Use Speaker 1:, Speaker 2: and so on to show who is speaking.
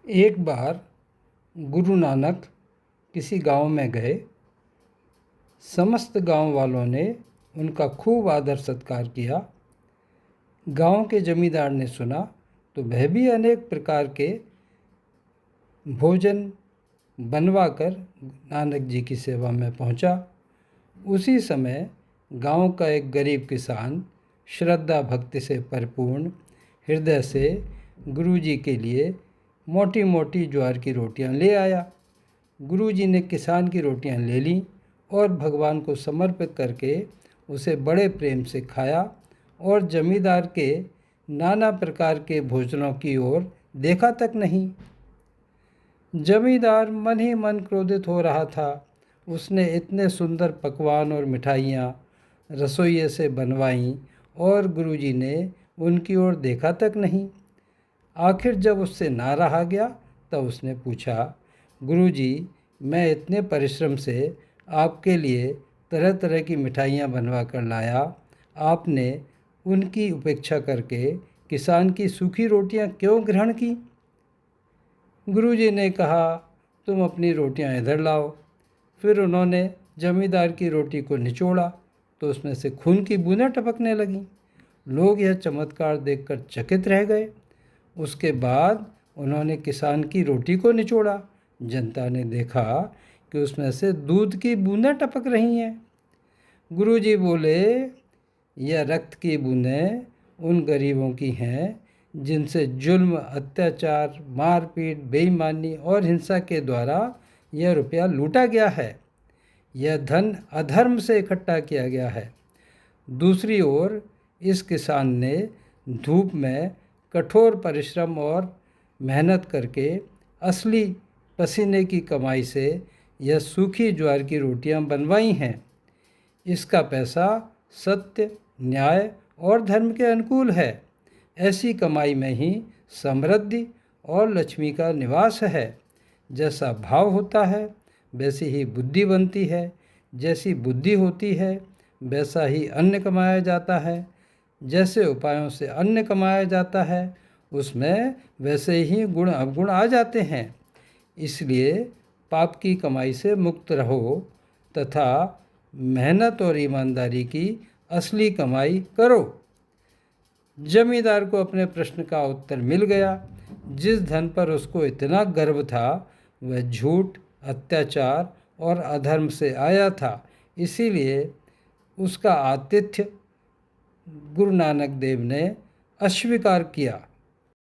Speaker 1: एक बार गुरु नानक किसी गांव में गए। समस्त गांव वालों ने उनका खूब आदर सत्कार किया। गांव के जमींदार ने सुना तो वह भी अनेक प्रकार के भोजन बनवाकर नानक जी की सेवा में पहुंचा। उसी समय गांव का एक गरीब किसान श्रद्धा भक्ति से परिपूर्ण हृदय से गुरु जी के लिए मोटी मोटी ज्वार की रोटियां ले आया। गुरु जी ने किसान की रोटियां ले लीं और भगवान को समर्पित करके उसे बड़े प्रेम से खाया और जमींदार के नाना प्रकार के भोजनों की ओर देखा तक नहीं। जमींदार मन ही मन क्रोधित हो रहा था। उसने इतने सुंदर पकवान और मिठाइयाँ रसोइये से बनवाईं और गुरुजी ने उनकी ओर देखा तक नहीं। आखिर जब उससे ना रहा गया तब उसने पूछा, गुरुजी, मैं इतने परिश्रम से आपके लिए तरह तरह की मिठाइयाँ बनवा कर लाया, आपने उनकी उपेक्षा करके किसान की सूखी रोटियाँ क्यों ग्रहण की? गुरुजी ने कहा, तुम अपनी रोटियाँ इधर लाओ। फिर उन्होंने जमींदार की रोटी को निचोड़ा तो उसमें से खून की बूंदें टपकने लगीं। लोग यह चमत्कार देखकर चकित रह गए। उसके बाद उन्होंने किसान की रोटी को निचोड़ा। जनता ने देखा कि उसमें से दूध की बूंदें टपक रही हैं। गुरुजी बोले, यह रक्त की बूंदें उन गरीबों की हैं जिनसे जुल्म, अत्याचार, मारपीट, बेईमानी और हिंसा के द्वारा यह रुपया लूटा गया है। यह धन अधर्म से इकट्ठा किया गया है। दूसरी ओर इस किसान ने धूप में कठोर परिश्रम और मेहनत करके असली पसीने की कमाई से यह सूखी ज्वार की रोटियां बनवाई हैं। इसका पैसा सत्य, न्याय और धर्म के अनुकूल है। ऐसी कमाई में ही समृद्धि और लक्ष्मी का निवास है। जैसा भाव होता है वैसी ही बुद्धि बनती है। जैसी बुद्धि होती है वैसा ही अन्न कमाया जाता है। जैसे उपायों से अन्न कमाया जाता है उसमें वैसे ही गुण अवगुण आ जाते हैं। इसलिए पाप की कमाई से मुक्त रहो तथा मेहनत और ईमानदारी की असली कमाई करो। जमींदार को अपने प्रश्न का उत्तर मिल गया। जिस धन पर उसको इतना गर्व था वह झूठ, अत्याचार और अधर्म से आया था। इसीलिए उसका आतिथ्य गुरु नानक देव ने अस्वीकार किया।